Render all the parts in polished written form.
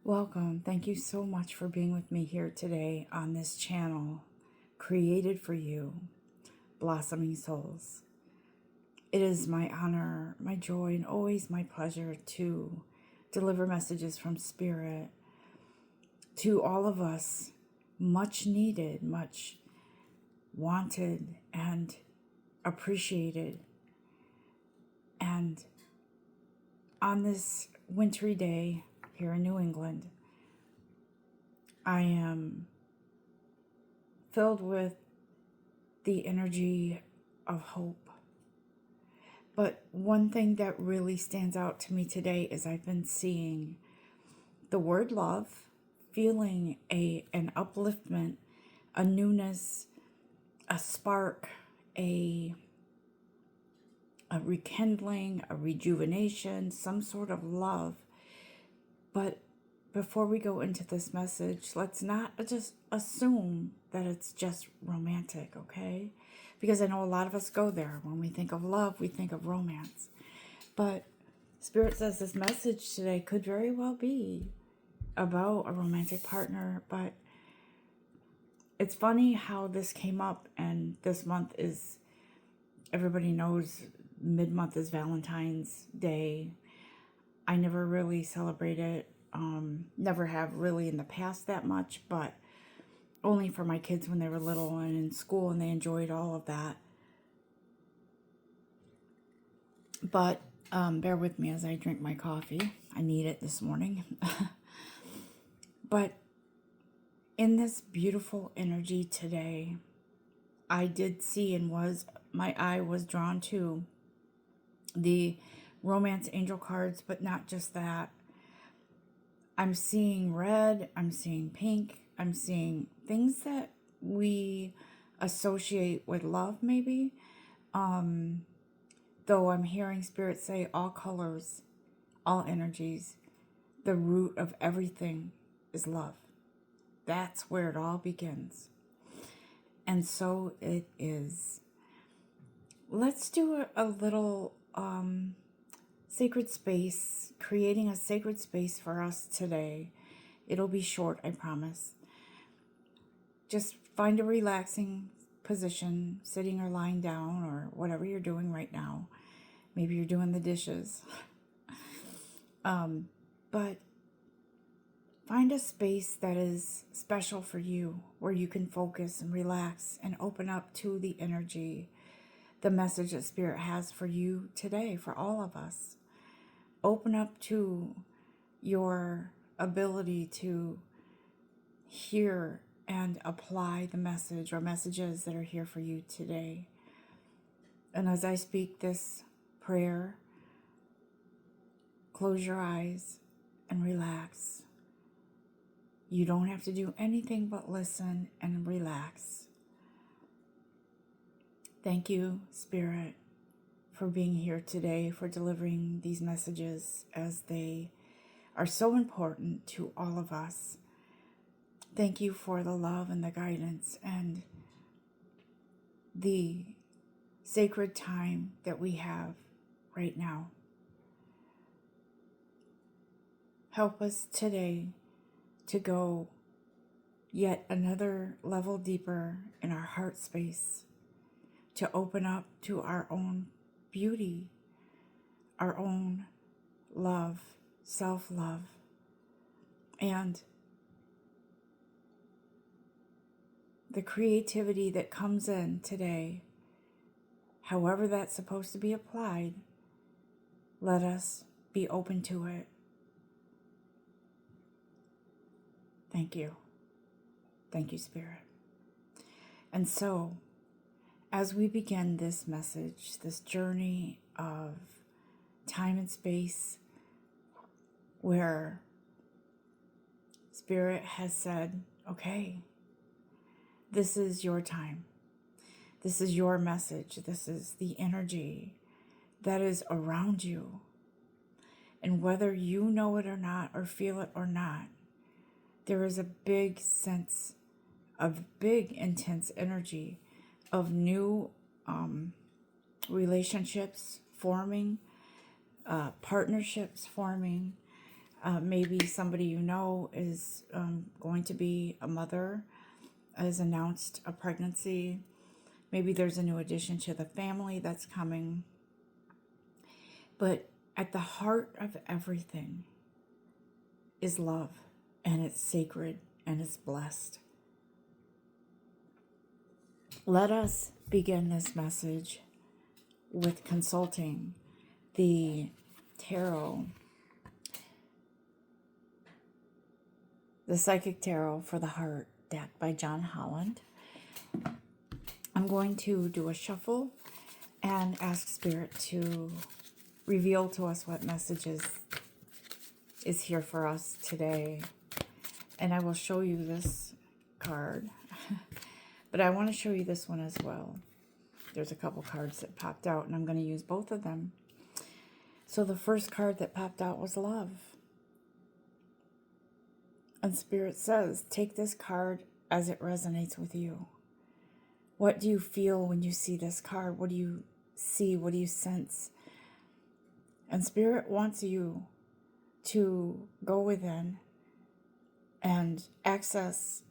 Welcome. Thank you so much for being with me here today on this channel, created for you, Blossoming Souls. It is my honor, my joy, and always my pleasure to deliver messages from Spirit to all of us, much needed, much wanted, and appreciated. And on this wintry day here in New England, I am filled with the energy of hope. But one thing that really stands out to me today is I've been seeing the word love, feeling an upliftment, a newness, a spark, a rekindling, a rejuvenation, some sort of love. But before we go into this message, let's not just assume that it's just romantic, okay? Because I know a lot of us go there. When we think of love, we think of romance. But Spirit says this message today could very well be about a romantic partner. But it's funny how this came up, and this month is, everybody knows, mid-month is Valentine's Day. I never really celebrate it, never have really in the past that much, but only for my kids when they were little and in school, and they enjoyed all of that. But bear with me as I drink my coffee. I need it this morning. But in this beautiful energy today, I did see and my eye was drawn to the romance angel cards, but not just that. I'm seeing red, I'm seeing pink, I'm seeing things that we associate with love, maybe. Though I'm hearing Spirit say all colors, all energies, the root of everything is love. That's where it all begins. And so it is. Let's do a little sacred space, creating a sacred space for us today. It'll be short, I promise. Just find a relaxing position, sitting or lying down, or whatever you're doing right now. Maybe you're doing the dishes. But find a space that is special for you, where you can focus and relax and open up to the energy, the message that Spirit has for you today, for all of us. Open up to your ability to hear and apply the message or messages that are here for you today. And as I speak this prayer, close your eyes and relax. You don't have to do anything but listen and relax. Thank you, Spirit, for being here today, for delivering these messages as they are so important to all of us. Thank you for the love and the guidance and the sacred time that we have right now. Help us today to go yet another level deeper in our heart space, to open up to our own beauty, our own love, self-love, and the creativity that comes in today, however that's supposed to be applied. Let us be open to it. Thank you. Thank you, Spirit. And so, as we begin this message, this journey of time and space, where Spirit has said, okay, this is your time. This is your message. This is the energy that is around you. And whether you know it or not, or feel it or not, there is a big sense of big, intense energy of new relationships forming, partnerships forming, Maybe somebody you know is going to be a mother, has announced a pregnancy. Maybe there's a new addition to the family that's coming. But at the heart of everything is love, and it's sacred and it's blessed. Let us begin this message with consulting the tarot, the Psychic Tarot for the Heart deck by John Holland. I'm going to do a shuffle and ask Spirit to reveal to us what messages is here for us today. And I will show you this card, but I want to show you this one as well. There's a couple cards that popped out, and I'm going to use both of them. So the first card that popped out was love. And Spirit says, take this card as it resonates with you. What do you feel when you see this card? What do you see? What do you sense? And Spirit wants you to go within and access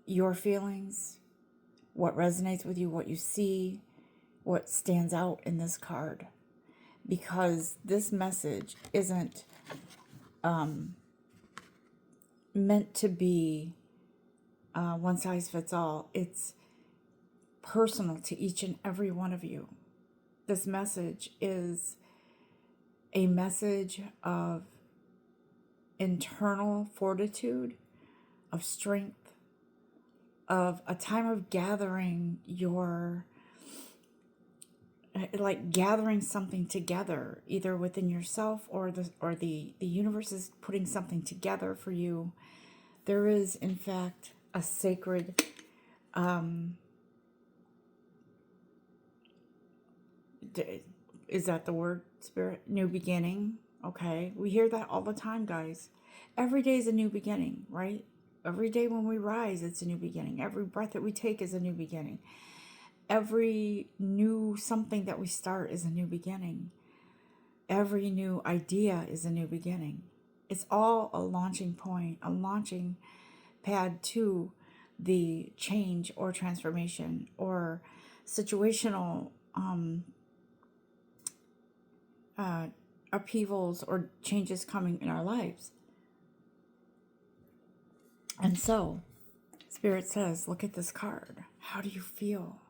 your feelings, what resonates with you, what you see, what stands out in this card. Because this message isn't meant to be one size fits all. It's personal to each and every one of you. This message is a message of internal fortitude, of strength, of a time of gathering gathering something together, either within yourself or the universe is putting something together for you. There is, in fact, a sacred is that the word, Spirit? New beginning. Okay. We hear that all the time, guys. Every day is a new beginning, right? Every day when we rise, it's a new beginning. Every breath that we take is a new beginning. Every new something that we start is a new beginning. Every new idea is a new beginning. It's all a launching point, a launching pad to the change or transformation or situational upheavals or changes coming in our lives. And so, Spirit says, look at this card. How do you feel?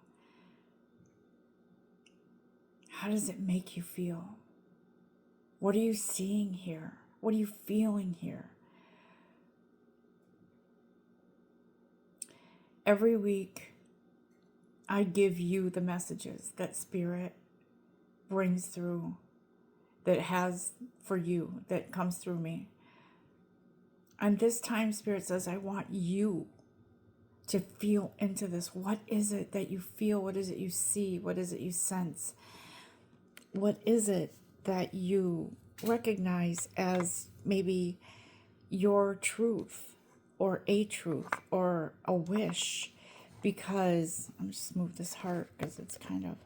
How does it make you feel? What are you seeing here? What are you feeling here? Every week, I give you the messages that Spirit brings through, that it has for you, that comes through me. And this time, Spirit says, I want you to feel into this. What is it that you feel? What is it you see? What is it you sense? What is it that you recognize as maybe your truth or a truth or a wish? Because, I'm just move this heart because it's kind of,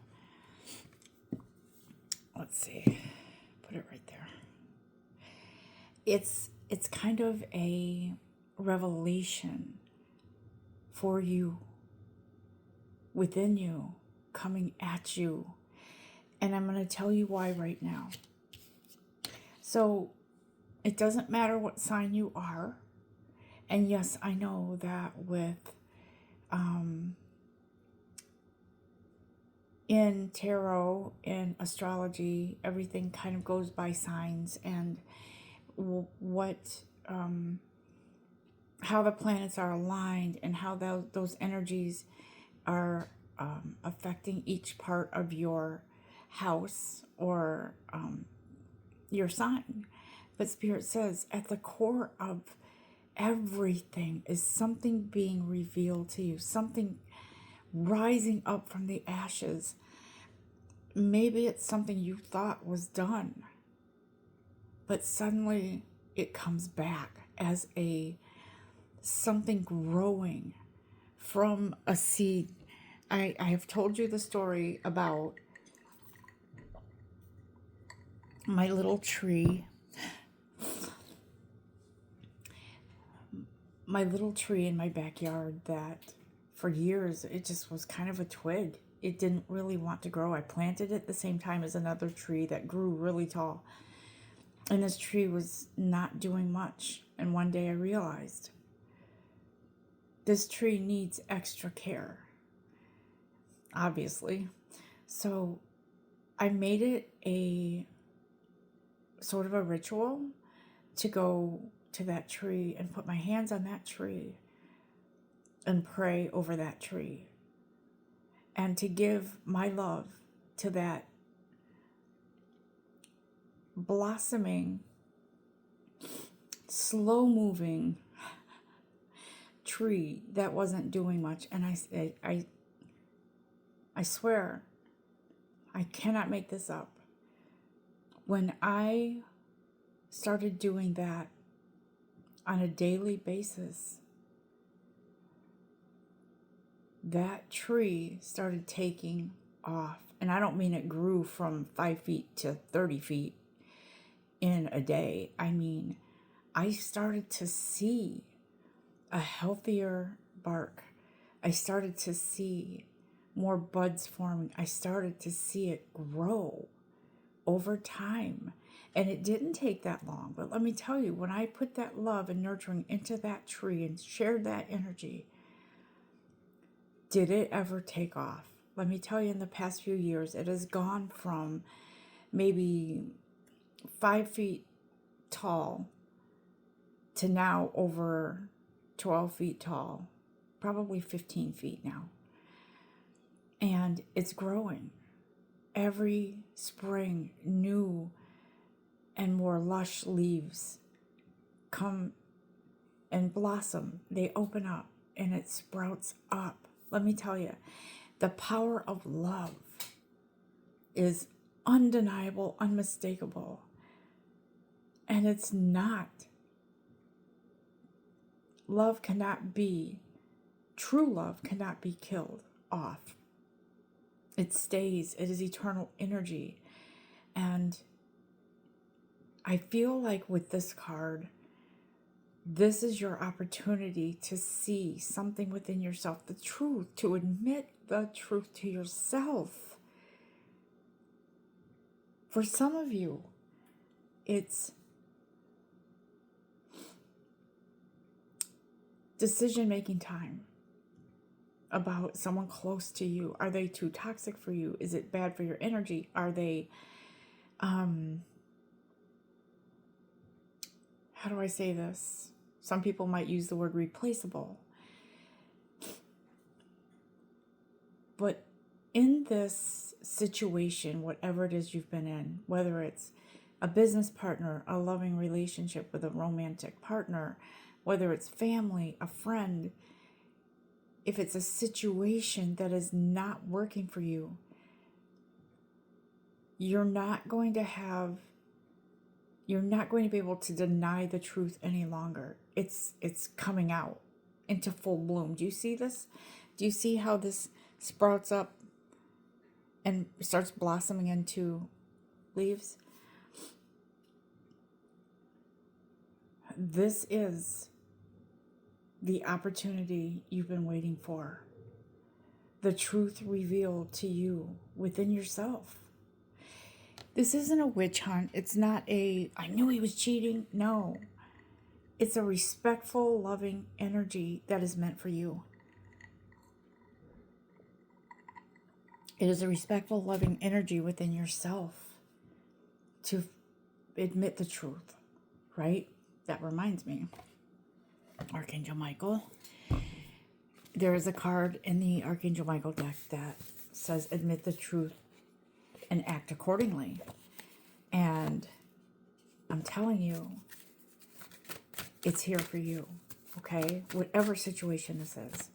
let's see, put it right there. It's kind of a revelation for you, within you, coming at you. And I'm going to tell you why right now. So it doesn't matter what sign you are. And yes, I know that with in tarot, in astrology, everything kind of goes by signs and what how the planets are aligned and how those energies are affecting each part of your house or your sign. But Spirit says at the core of everything is something being revealed to you, something rising up from the ashes. Maybe it's something you thought was done, but suddenly it comes back as something growing from a seed. I have told you the story about my little tree my little tree in my backyard that for years it just was kind of a twig. It didn't really want to grow. I planted it the same time as another tree that grew really tall. And this tree was not doing much. And one day I realized this tree needs extra care, obviously. So I made it a sort of a ritual to go to that tree and put my hands on that tree and pray over that tree and to give my love to that blossoming, slow moving tree that wasn't doing much. And I swear, I cannot make this up. When I started doing that on a daily basis, that tree started taking off. And I don't mean it grew from 5 feet to 30 feet in a day. I mean, I started to see a healthier bark. I started to see more buds forming. I started to see it grow over time. And it didn't take that long. But let me tell you, when I put that love and nurturing into that tree and shared that energy, did it ever take off? Let me tell you, in the past few years, it has gone from maybe 5 feet tall to now over 12 feet tall, probably 15 feet now. And it's growing. Every spring, new and more lush leaves come and blossom. They open up and it sprouts up. Let me tell you, the power of love is undeniable, unmistakable. And it's not. Love cannot be, true love cannot be killed off. It stays. It is eternal energy. And I feel like with this card, this is your opportunity to see something within yourself, the truth, to admit the truth to yourself. For some of you, it's decision-making time about someone close to you. Are they too toxic for you? Is it bad for your energy? Are they, how do I say this? Some people might use the word replaceable. But in this situation, whatever it is you've been in, whether it's a business partner, a loving relationship with a romantic partner, whether it's family, a friend, if it's a situation that is not working for you, you're not going to be able to deny the truth any longer. It's coming out into full bloom. Do you see this? Do you see how this sprouts up and starts blossoming into leaves? This is the opportunity you've been waiting for. The truth revealed to you within yourself. This isn't a witch hunt. It's not a, I knew he was cheating. No. It's a respectful, loving energy that is meant for you. It is a respectful, loving energy within yourself to admit the truth, right? That reminds me, Archangel Michael. There is a card in the Archangel Michael deck that says, admit the truth and act accordingly. And I'm telling you, it's here for you, okay? Whatever situation this is.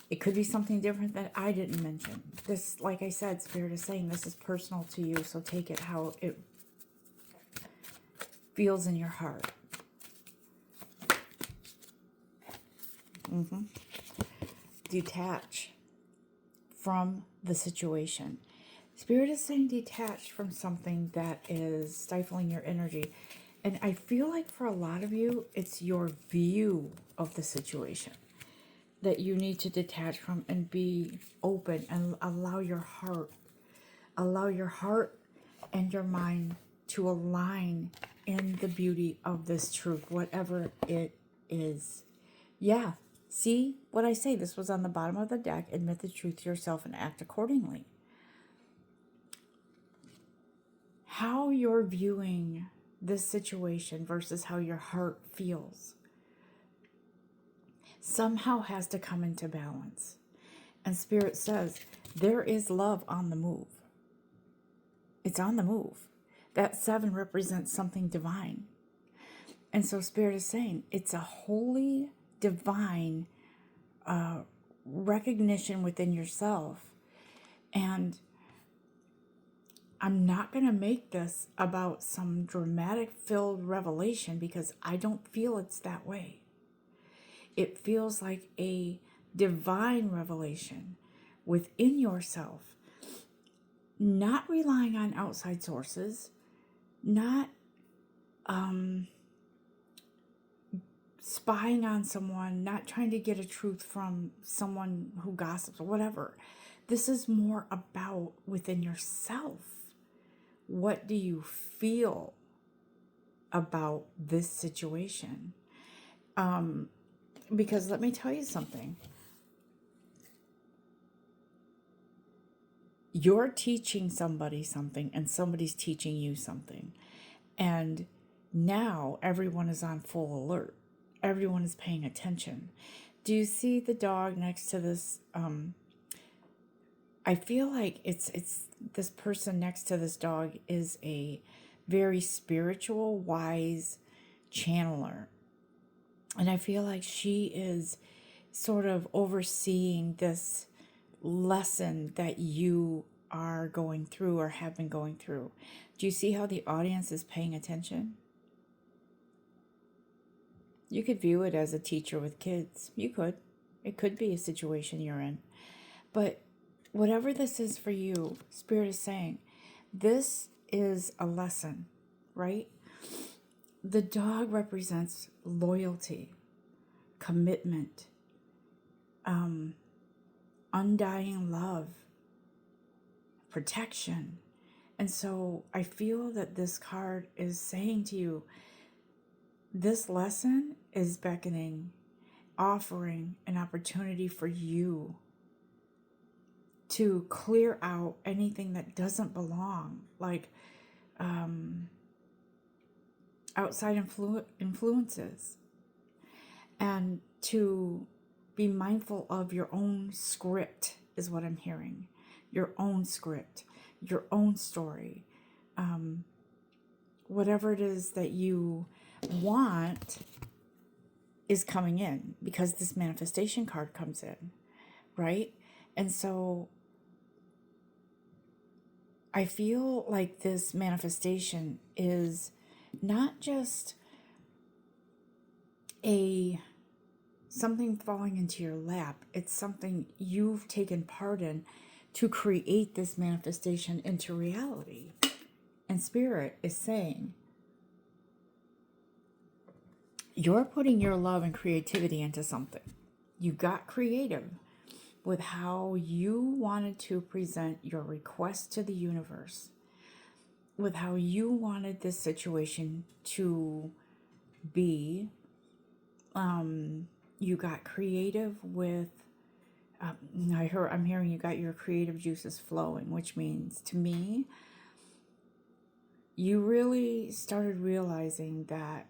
It could be something different that I didn't mention. This, like I said, Spirit is saying this is personal to you, so take it how it feels in your heart. Detach from the situation. Spirit is saying detach from something that is stifling your energy. And I feel like for a lot of you, it's your view of the situation that you need to detach from and be open and allow your heart and your mind to align in the beauty of this truth, whatever it is. Yeah, see what I say? This was on the bottom of the deck. Admit the truth to yourself and act accordingly. How you're viewing this situation versus how your heart feels somehow has to come into balance. And Spirit says there is love on the move. It's on the move. That 7 represents something divine. And so Spirit is saying it's a holy, divine recognition within yourself. And I'm not going to make this about some dramatic filled revelation because I don't feel it's that way. It feels like a divine revelation within yourself, not relying on outside sources, not spying on someone, not trying to get a truth from someone who gossips or whatever. This is more about within yourself. What do you feel about this situation? Because let me tell you something. You're teaching somebody something and somebody's teaching you something. And now everyone is on full alert. Everyone is paying attention. Do you see the dog next to this? I feel like it's this person next to this dog is a very spiritual, wise channeler. And I feel like she is sort of overseeing this lesson that you are going through or have been going through. Do you see how the audience is paying attention? You could view it as a teacher with kids. You could. It could be a situation you're in. But whatever this is for you, Spirit is saying, this is a lesson, right? The dog represents loyalty, commitment, undying love, protection. And so I feel that this card is saying to you, this lesson is beckoning, offering an opportunity for you to clear out anything that doesn't belong, like outside influences, and to be mindful of your own script is what I'm hearing. Your own script, your own story, whatever it is that you want is coming in because this manifestation card comes in, right? And so I feel like this manifestation is not just something falling into your lap. It's something you've taken part in to create this manifestation into reality. And Spirit is saying, you're putting your love and creativity into something. You got creative with how you wanted to present your request to the universe, with how you wanted this situation to be. You got creative with, I'm hearing you got your creative juices flowing, which means to me, you really started realizing that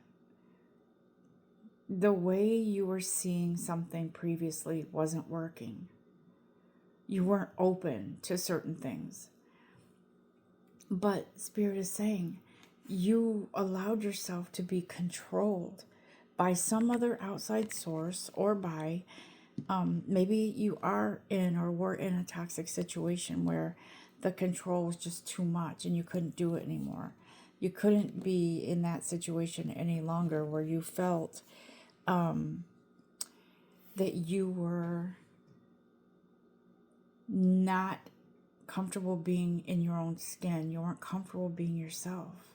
the way you were seeing something previously wasn't working. You weren't open to certain things. But Spirit is saying you allowed yourself to be controlled by some other outside source, or by maybe you are in or were in a toxic situation where the control was just too much and you couldn't do it anymore. You couldn't be in that situation any longer where you felt that you were not comfortable being in your own skin. You weren't comfortable being yourself.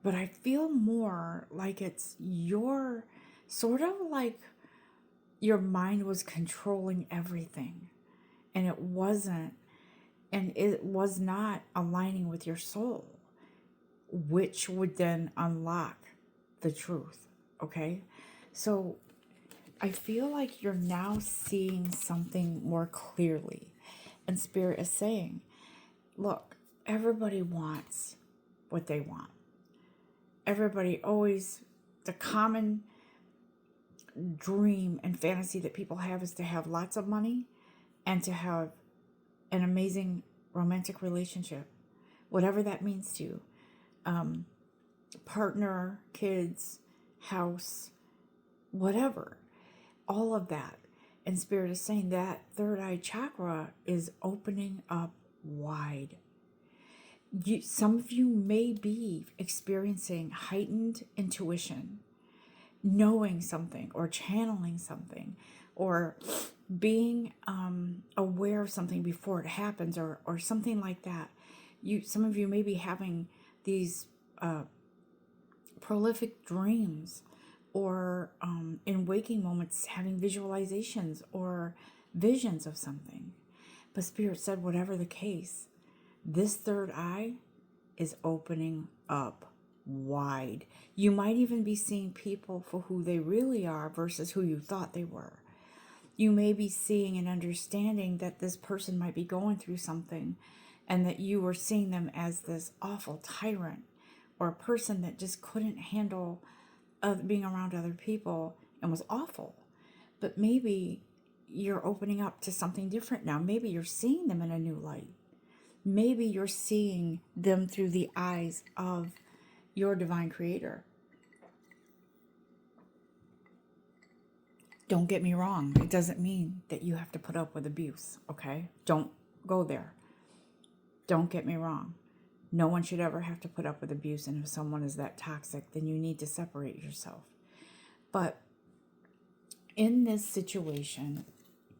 but I feel more like it's your, sort of like your mind was controlling everything, and it wasn't, and it was not aligning with your soul, which would then unlock the truth. Okay, so I feel like you're now seeing something more clearly, and Spirit is saying, look, everybody wants what they want. Everybody always, the common dream and fantasy that people have is to have lots of money and to have an amazing romantic relationship, whatever that means to you. Partner, kids, house, whatever, all of that. And Spirit is saying that third eye chakra is opening up wide. Some of you may be experiencing heightened intuition, knowing something or channeling something, or being aware of something before it happens, or something like that. Some of you may be having these prolific dreams, or in waking moments having visualizations or visions of something. But Spirit said, whatever the case, this third eye is opening up wide. You might even be seeing people for who they really are versus who you thought they were. You may be seeing and understanding that this person might be going through something, and that you were seeing them as this awful tyrant, or a person that just couldn't handle being around other people and was awful. But maybe you're opening up to something different now. Maybe you're seeing them in a new light. Maybe you're seeing them through the eyes of your divine creator. Don't get me wrong. It doesn't mean that you have to put up with abuse, okay? Don't go there. Don't get me wrong. No one should ever have to put up with abuse, and if someone is that toxic, then you need to separate yourself. But in this situation,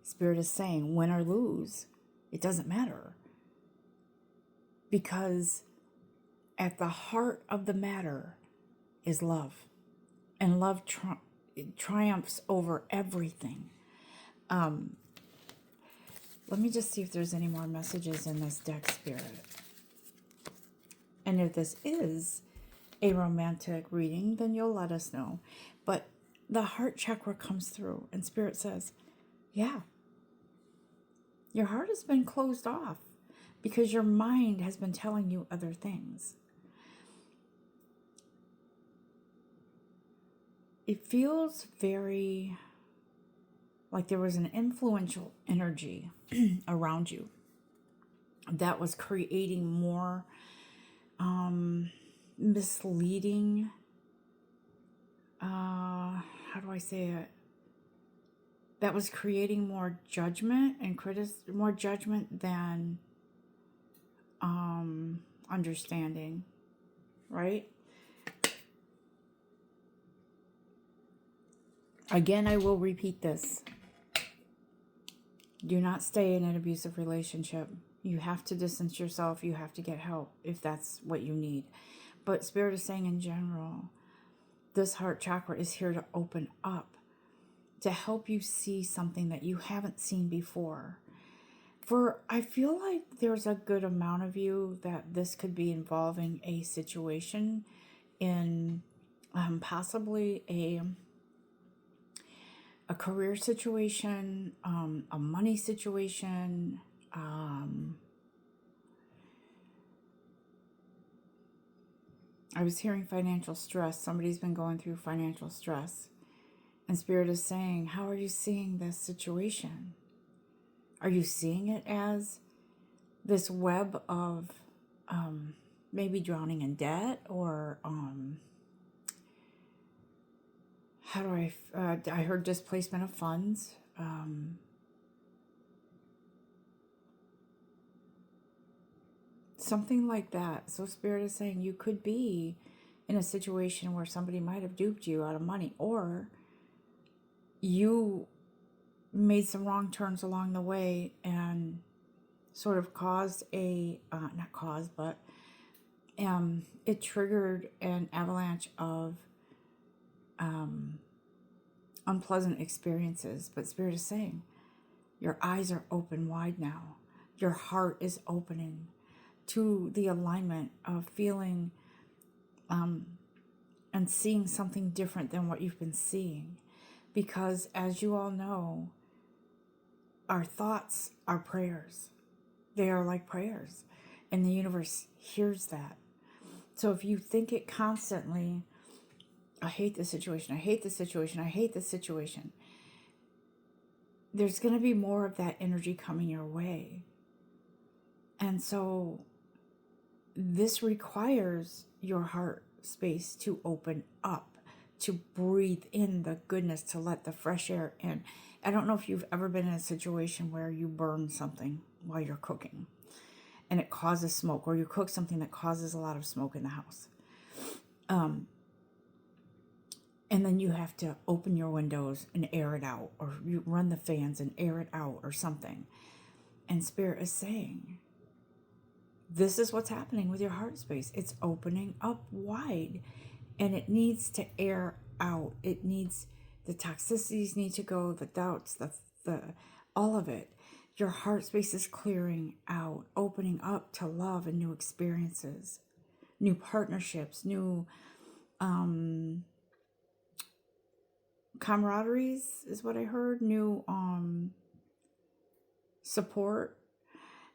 Spirit is saying, win or lose, it doesn't matter. Because at the heart of the matter is love. And love triumphs over everything. Let me just see if there's any more messages in this deck, Spirit. And if this is a romantic reading, then you'll let us know. But the heart chakra comes through, and Spirit says, yeah, your heart has been closed off because your mind has been telling you other things. It feels very like there was an influential energy around you that was creating more misleading, how do I say it? That was creating more judgment and more judgment than understanding, right? Again, I will repeat this. Do not stay in an abusive relationship. You have to distance yourself. You have to get help if that's what you need. But Spirit is saying in general, this heart chakra is here to open up, to help you see something that you haven't seen before. I feel like there's a good amount of you that this could be involving a situation in possibly a career situation, a money situation, I was hearing financial stress. Somebody's been going through financial stress. And Spirit is saying, how are you seeing this situation? Are you seeing it as this web of maybe drowning in debt, or how do I heard displacement of funds. Something like that. So Spirit is saying you could be in a situation where somebody might have duped you out of money, or you made some wrong turns along the way and sort of caused a, not caused, but it triggered an avalanche of unpleasant experiences. But Spirit is saying, your eyes are open wide now. Your heart is opening to the alignment of feeling and seeing something different than what you've been seeing. Because as you all know, our thoughts are prayers. They are like prayers. And the universe hears that. So if you think it constantly, I hate this situation, I hate this situation, I hate this situation, there's going to be more of that energy coming your way. And so this requires your heart space to open up, to breathe in the goodness, to let the fresh air in. I don't know if you've ever been in a situation where you burn something while you're cooking and it causes smoke, or you cook something that causes a lot of smoke in the house. And then you have to open your windows and air it out, or you run the fans and air it out or something. And Spirit is saying, this is what's happening with your heart space. It's opening up wide and it needs to air out. It needs, the toxicities need to go, the doubts, the all of it. Your heart space is clearing out, opening up to love and new experiences, new partnerships, new camaraderies is what I heard, new support.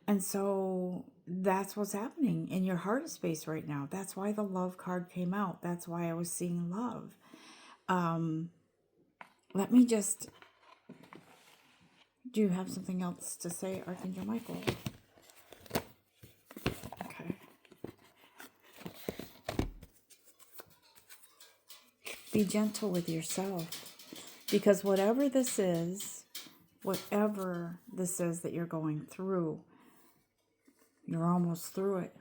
And so that's what's happening in your heart space right now. That's why the love card came out. That's why I was seeing love. Let me just, do you have something else to say, Archangel Michael? Okay. Be gentle with yourself, because whatever this is that you're going through, you're almost through it.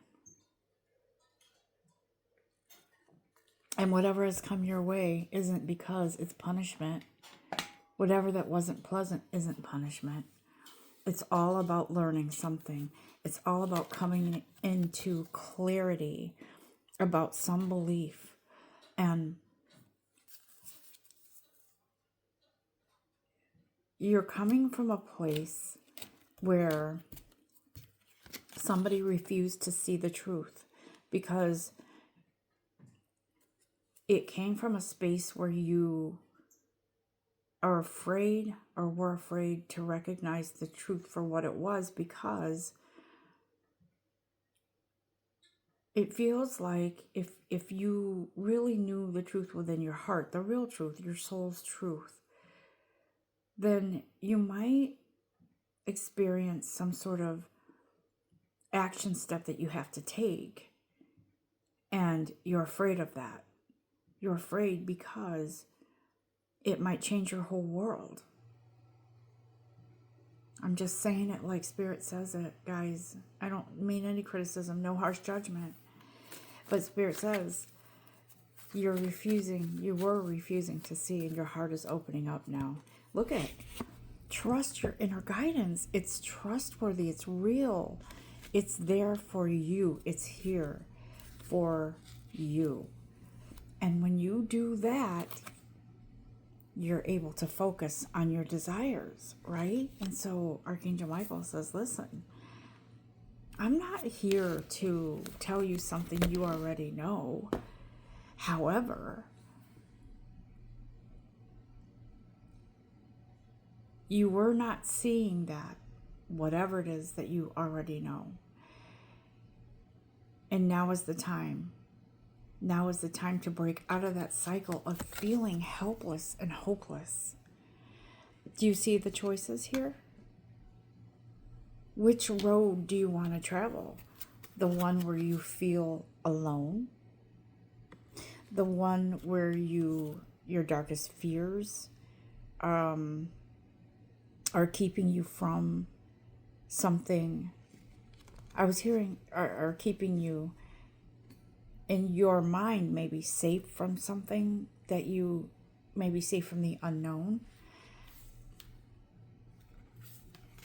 And whatever has come your way isn't because it's punishment. Whatever that wasn't pleasant isn't punishment. It's all about learning something. It's all about coming into clarity about some belief. And you're coming from a place where somebody refused to see the truth because it came from a space where you are afraid or were afraid to recognize the truth for what it was, because it feels like if you really knew the truth within your heart, the real truth, your soul's truth, then you might experience some sort of action step that you have to take. And you're afraid of that. You're afraid because it might change your whole world. I'm just saying it like Spirit says it, guys. I don't mean any criticism, no harsh judgment. But Spirit says you were refusing to see, and your heart is opening up now. Look at it. Trust your inner guidance. It's trustworthy. It's real. It's there for you. It's here for you. And when you do that, you're able to focus on your desires, right? And so Archangel Michael says, listen, I'm not here to tell you something you already know. However, you were not seeing that, whatever it is that you already know. And now is the time. Now is the time to break out of that cycle of feeling helpless and hopeless. Do you see the choices here? Which road do you want to travel? The one where you feel alone? The one where your darkest fears are keeping you from something? I was hearing are keeping you in your mind maybe safe from something, that you may be safe from the unknown.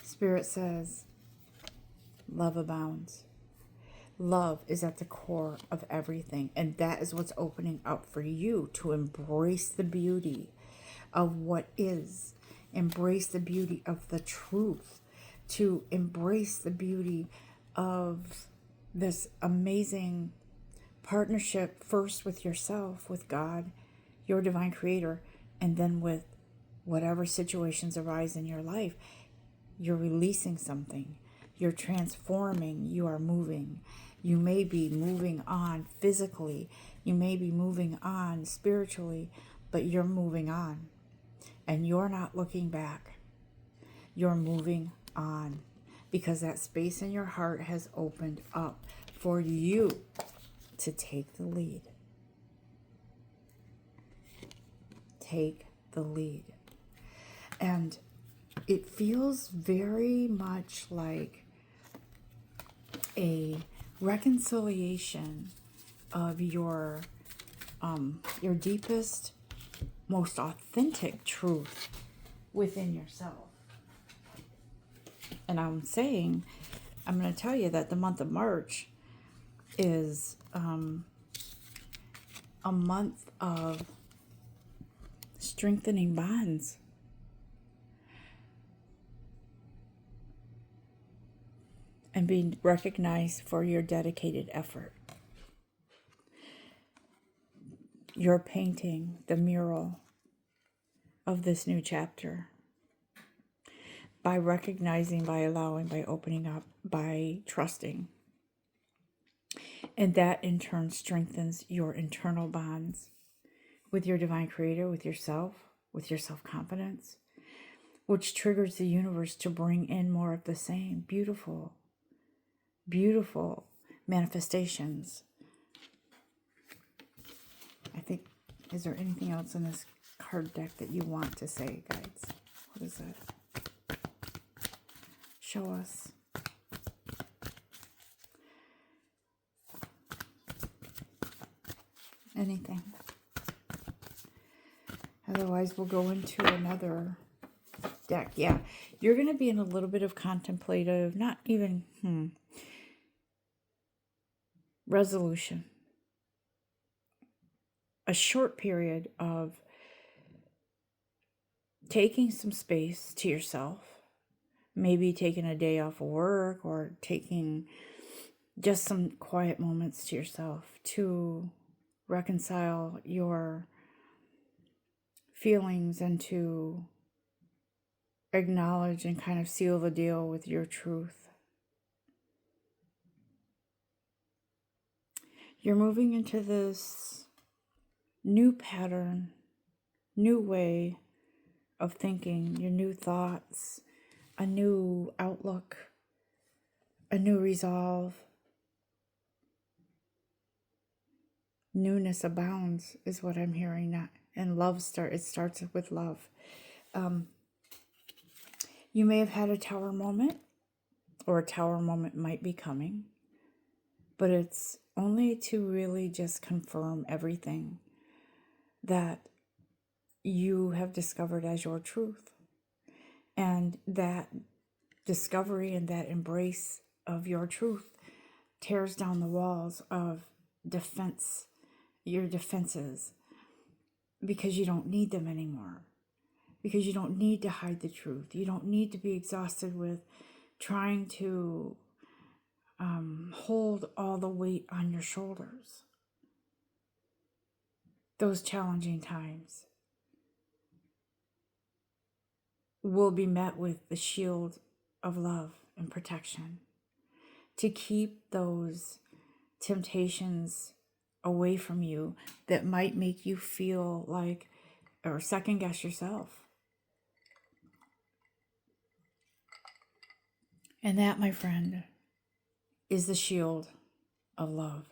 Spirit says, love abounds. Love is at the core of everything. And that is what's opening up for you to embrace the beauty of what is, embrace the beauty of the truth, to embrace the beauty of this amazing partnership, first with yourself, with God, your divine creator, and then with whatever situations arise in your life. You're releasing something, you're transforming, you are moving. You may be moving on physically, you may be moving on spiritually, but you're moving on. And you're not looking back. You're moving on because that space in your heart has opened up for you to take the lead. Take the lead. And it feels very much like a reconciliation of your deepest, most authentic truth within yourself. And I'm going to tell you that the month of March is a month of strengthening bonds. And being recognized for your dedicated effort. You're painting the mural of this new chapter by recognizing, by allowing, by opening up, by trusting. And that in turn strengthens your internal bonds with your divine creator, with yourself, with your self-confidence, which triggers the universe to bring in more of the same beautiful, beautiful manifestations. I think, is there anything else in this card deck that you want to say, guides? What is it? Show us. Anything. Otherwise, we'll go into another deck. Yeah, you're going to be in a little bit of contemplative, not even, resolution. A short period of taking some space to yourself, maybe taking a day off of work or taking just some quiet moments to yourself to reconcile your feelings and to acknowledge and kind of seal the deal with your truth. You're moving into this new pattern, new way of thinking, your new thoughts, a new outlook, a new resolve. Newness abounds is what I'm hearing. That and it starts with love. You may have had a tower moment, or a tower moment might be coming, but it's only to really just confirm everything that you have discovered as your truth. And that discovery and that embrace of your truth tears down the walls of defense, your defenses, because you don't need them anymore. Because you don't need to hide the truth. You don't need to be exhausted with trying to hold all the weight on your shoulders. Those challenging times will be met with the shield of love and protection to keep those temptations away from you that might make you feel like, or second guess yourself. And that, my friend, is the shield of love.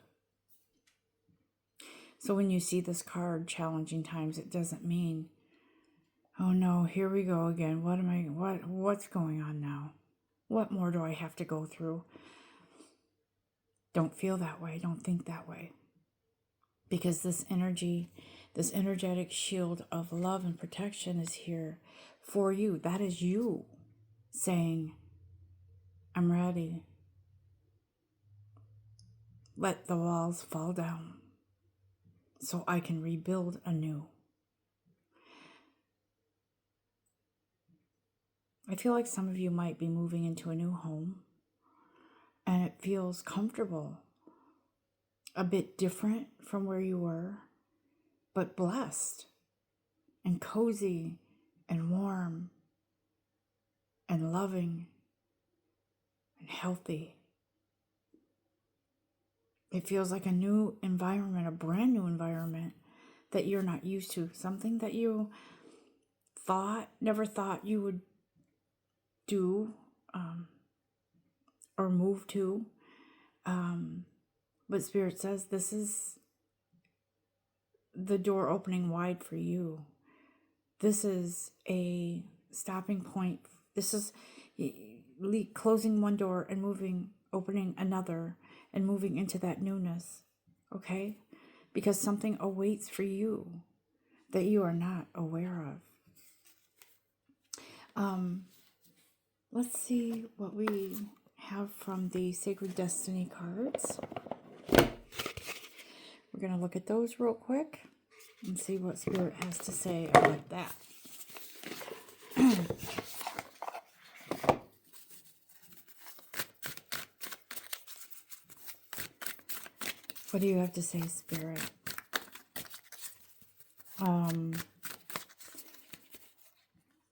So when you see this card, challenging times, it doesn't mean, oh no, here we go again. What's going on now? What more do I have to go through? Don't feel that way. Don't think that way. Because this energetic shield of love and protection is here for you. That is you saying, I'm ready. let the walls fall down so I can rebuild anew. I feel like some of you might be moving into a new home and it feels comfortable, a bit different from where you were, but blessed and cozy and warm and loving and healthy. It feels like a new environment, a brand new environment that you're not used to, something that you never thought you would do or move to. But Spirit says this is the door opening wide for you. This is a stopping point. This is closing one door and opening another and moving into that newness. Okay? Because something awaits for you that you are not aware of. Let's see what we have from the Sacred Destiny cards. We're going to look at those real quick and see what Spirit has to say about that. What do you have to say, Spirit?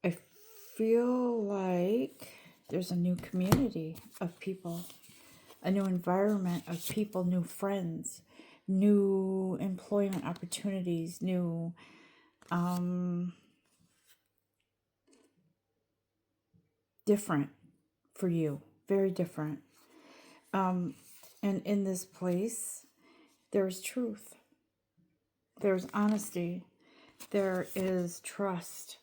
I feel like there's a new community of people, a new environment of people, new friends, new employment opportunities, new different for you, very different. And in this place, there's truth, there's honesty, there is trust,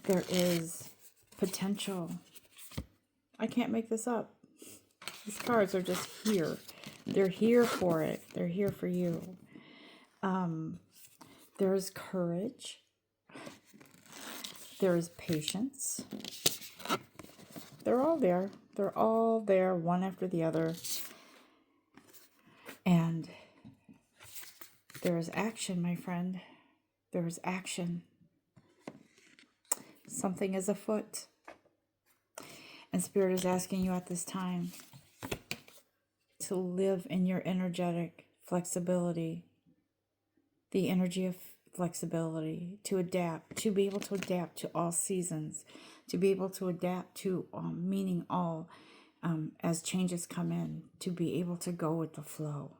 there is potential. I can't make this up. These cards are just here. They're here for it. They're here for you. There's courage. There's patience. They're all there. They're all there, one after the other. And there's action, my friend. There's action. Something is afoot. And Spirit is asking you at this time to live in your energetic flexibility, the energy of flexibility, to adapt, to be able to adapt to all seasons, to be able to adapt to meaning all as changes come in, to be able to go with the flow.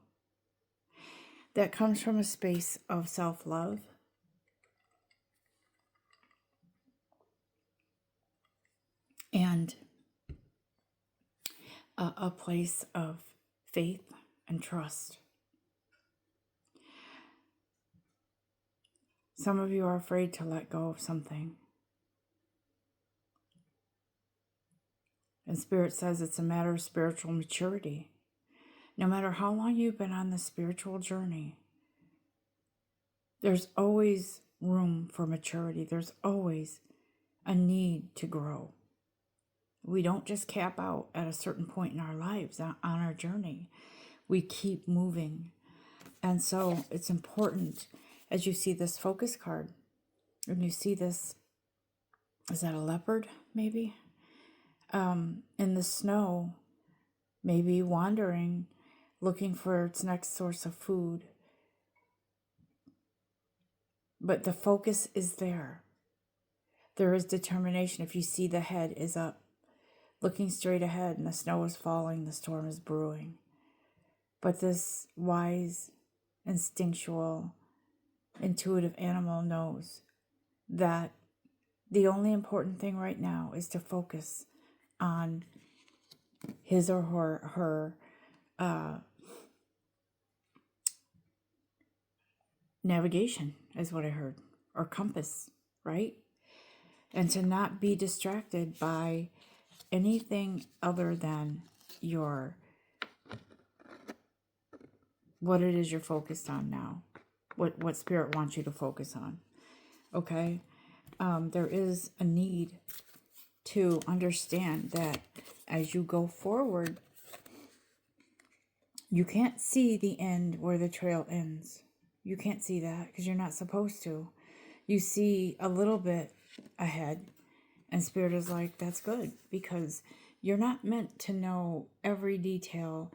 That comes from a space of self-love, and a place of faith and trust. Some of you are afraid to let go of something. And Spirit says it's a matter of spiritual maturity. No matter how long you've been on the spiritual journey, there's always room for maturity. There's always a need to grow. We don't just cap out at a certain point in our lives on our journey. We keep moving. And so it's important, as you see this focus card, and you see this, is that a leopard maybe? In the snow, maybe wandering, looking for its next source of food. But the focus is there. There is determination. If you see the head is up, looking straight ahead, and the snow is falling, the storm is brewing. But this wise, instinctual, intuitive animal knows that the only important thing right now is to focus on his or her navigation, is what I heard, or compass, right? And to not be distracted by anything other than what it is you're focused on now, what Spirit wants you to focus on. Okay, there is a need to understand that as you go forward, You can't see the end where the trail ends. You can't see that because you're not supposed to. You see a little bit ahead, and Spirit is like, that's good, because you're not meant to know every detail,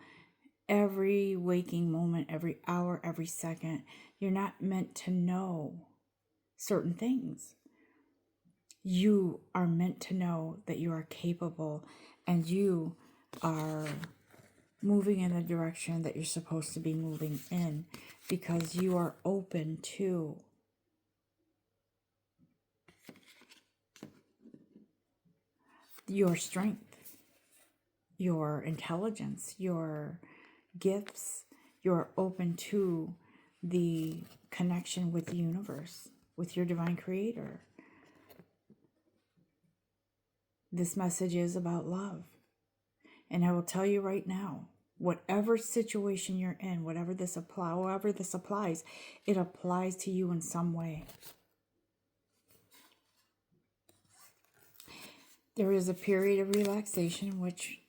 every waking moment, every hour, every second. You're not meant to know certain things. You are meant to know that you are capable and you are moving in the direction that you're supposed to be moving in, because you are open to your strength, your intelligence, your gifts. You're open to the connection with the universe, with your divine creator. This message is about love. And I will tell you right now, whatever situation you're in, however this applies, it applies to you in some way. There is a period of relaxation, which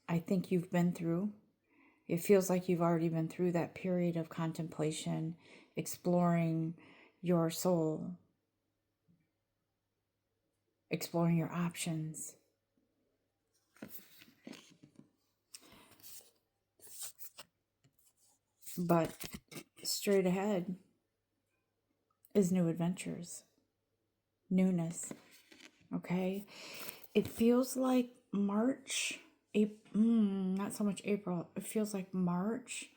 I think you've been through. It feels like you've already been through that period of contemplation, exploring your soul, exploring your options. But straight ahead is new adventures, newness, okay? It feels like March, not so much April. It feels like March,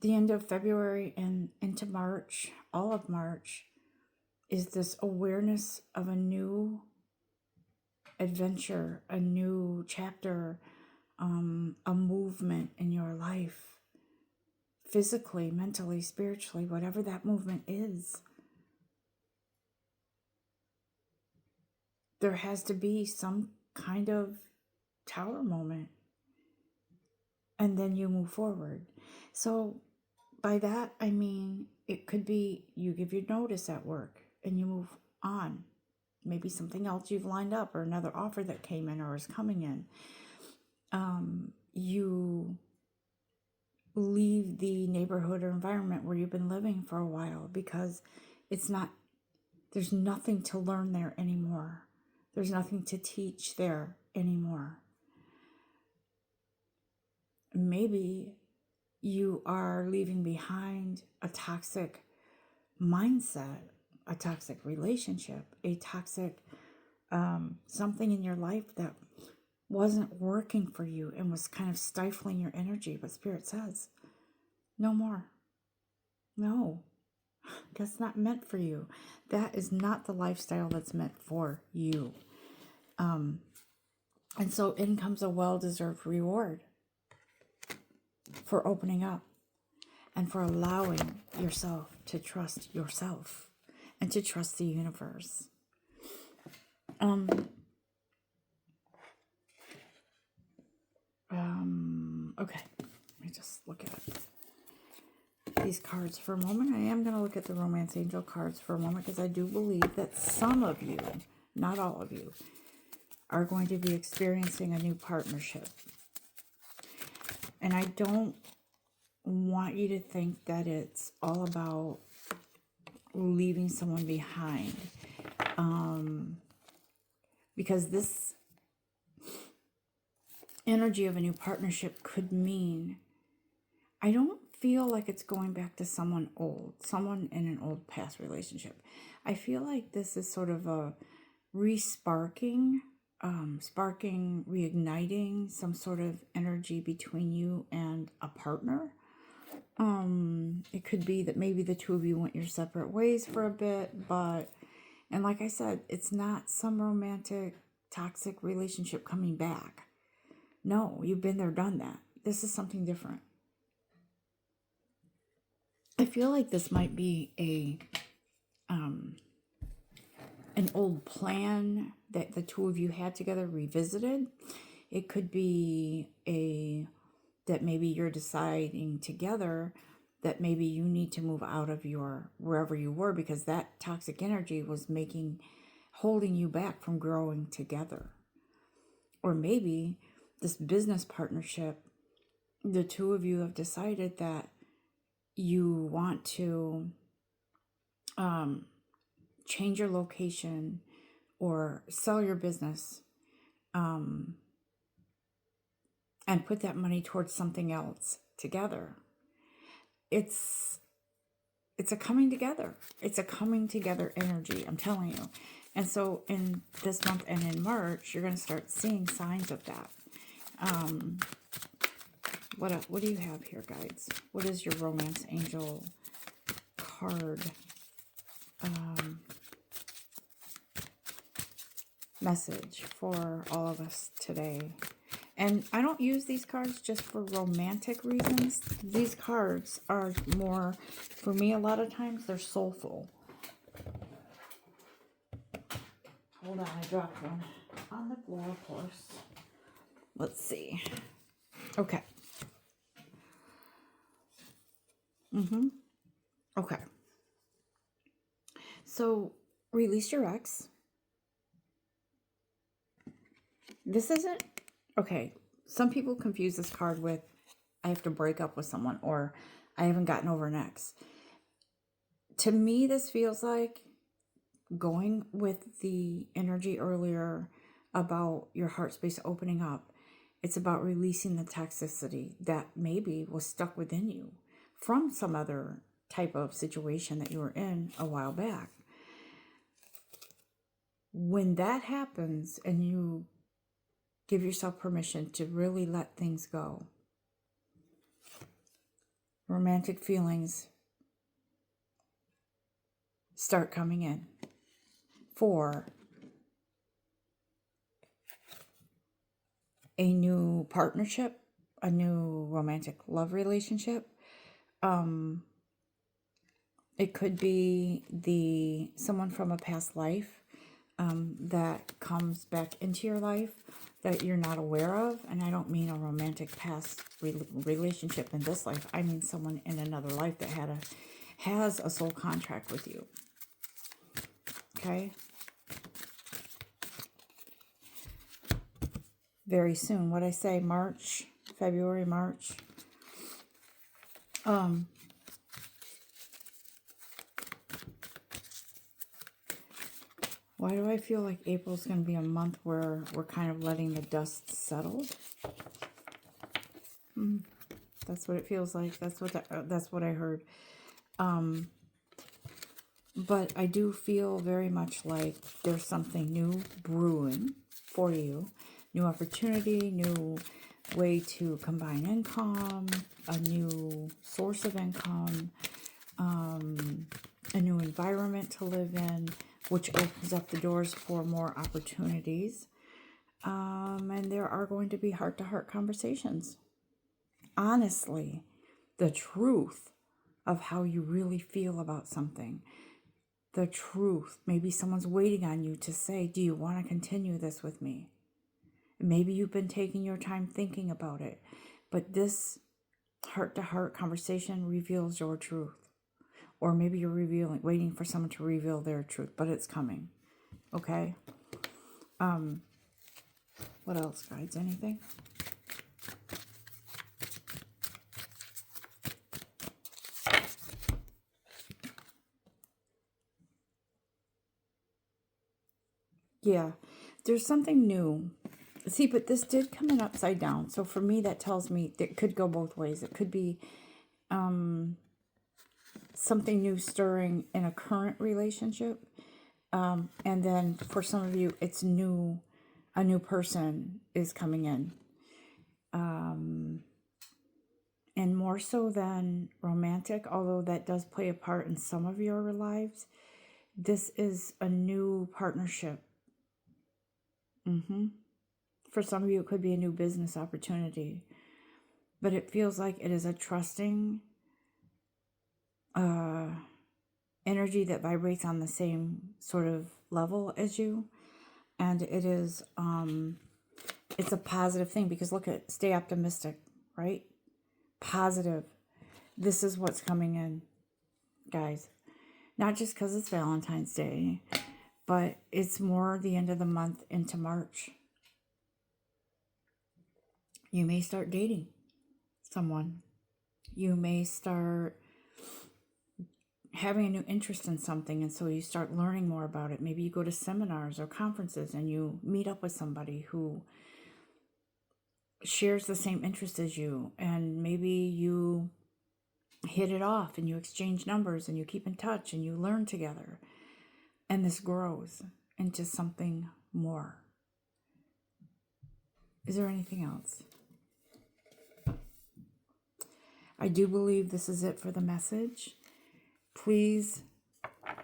the end of February and into March, all of March, is this awareness of a new adventure, a new chapter, a movement in your life, physically, mentally, spiritually, whatever that movement is. There has to be some kind of tower moment, and then you move forward. So by that, I mean, it could be you give your notice at work and you move on. Maybe something else you've lined up, or another offer that came in or is coming in. You leave the neighborhood or environment where you've been living for a while, because there's nothing to learn there anymore. There's nothing to teach there anymore. Maybe you are leaving behind a toxic mindset, a toxic relationship, a toxic something in your life that wasn't working for you and was kind of stifling your energy. But Spirit says, no more. No, that's not meant for you. That is not the lifestyle that's meant for you. And so in comes a well-deserved reward for opening up and for allowing yourself to trust yourself and to trust the universe. Okay, let me just look at these cards for a moment. I am going to look at the Romance Angel cards for a moment, because I do believe that some of you, not all of you, are going to be experiencing a new partnership. And I don't want you to think that it's all about leaving someone behind. Because this energy of a new partnership could mean, I don't feel like it's going back to someone old, someone in an old past relationship. I feel like this is sort of a re-sparking, reigniting some sort of energy between you and a partner. It could be that maybe the two of you went your separate ways for a bit, and like I said, it's not some romantic, toxic relationship coming back. No, you've been there, done that. This is something different. I feel like this might be an old plan that the two of you had together revisited. It could be that maybe you're deciding together that maybe you need to move out of your wherever you were, because that toxic energy was holding you back from growing together. Or maybe this business partnership the two of you have decided that you want to change your location or sell your business, and put that money towards something else together. It's a coming together. It's a coming together energy, I'm telling you. And so in this month and in March, you're going to start seeing signs of that. What do you have here, guides? What is your romance angel card message for all of us today? And I don't use these cards just for romantic reasons. These cards are more, for me, a lot of times, they're soulful. Hold on, I dropped one on the floor, of course. Let's see. Okay. Okay. So, release your ex. This isn't... Okay, some people confuse this card with I have to break up with someone or I haven't gotten over an ex. To me, this feels like going with the energy earlier about your heart space opening up. It's about releasing the toxicity that maybe was stuck within you from some other type of situation that you were in a while back. When that happens and you give yourself permission to really let things go, romantic feelings start coming in for a new partnership, a new romantic love relationship. It could be someone from a past life that comes back into your life that you're not aware of. And I don't mean a romantic past relationship in this life. I mean someone in another life that has a soul contract with you. Okay? Very soon. What I say, February, March. Why do I feel like April's going to be a month where we're kind of letting the dust settle? That's what it feels like. That's what I heard. But I do feel very much like there's something new brewing for you. New opportunity, new way to combine income, a new source of income, a new environment to live in, which opens up the doors for more opportunities. And there are going to be heart-to-heart conversations. Honestly, the truth of how you really feel about something. The truth. Maybe someone's waiting on you to say, do you want to continue this with me? Maybe you've been taking your time thinking about it. But this heart-to-heart conversation reveals your truth. Or maybe you're waiting for someone to reveal their truth, but it's coming. Okay? What else, guides? Anything? Yeah, there's something new. See, but this did come in upside down. So for me, that tells me it could go both ways. It could be something new stirring in a current relationship. And then for some of you, it's new. A new person is coming in. And more so than romantic, although that does play a part in some of your lives, this is a new partnership. For some of you, it could be a new business opportunity. But it feels like it is a trusting energy that vibrates on the same sort of level as you. And it is, it's a positive thing because look at, stay optimistic, right? Positive. This is what's coming in, guys. Not just because it's Valentine's Day, but it's more the end of the month into March. You may start dating someone. You may start having a new interest in something, and so you start learning more about it. Maybe you go to seminars or conferences and you meet up with somebody who shares the same interest as you, and maybe you hit it off and you exchange numbers and you keep in touch and you learn together, and this grows into something more. Is there anything else? I do believe this is it for the message. Please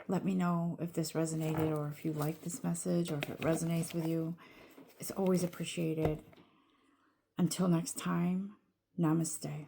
let me know if this resonated, or if you like this message, or if it resonates with you. It's always appreciated. Until next time, namaste.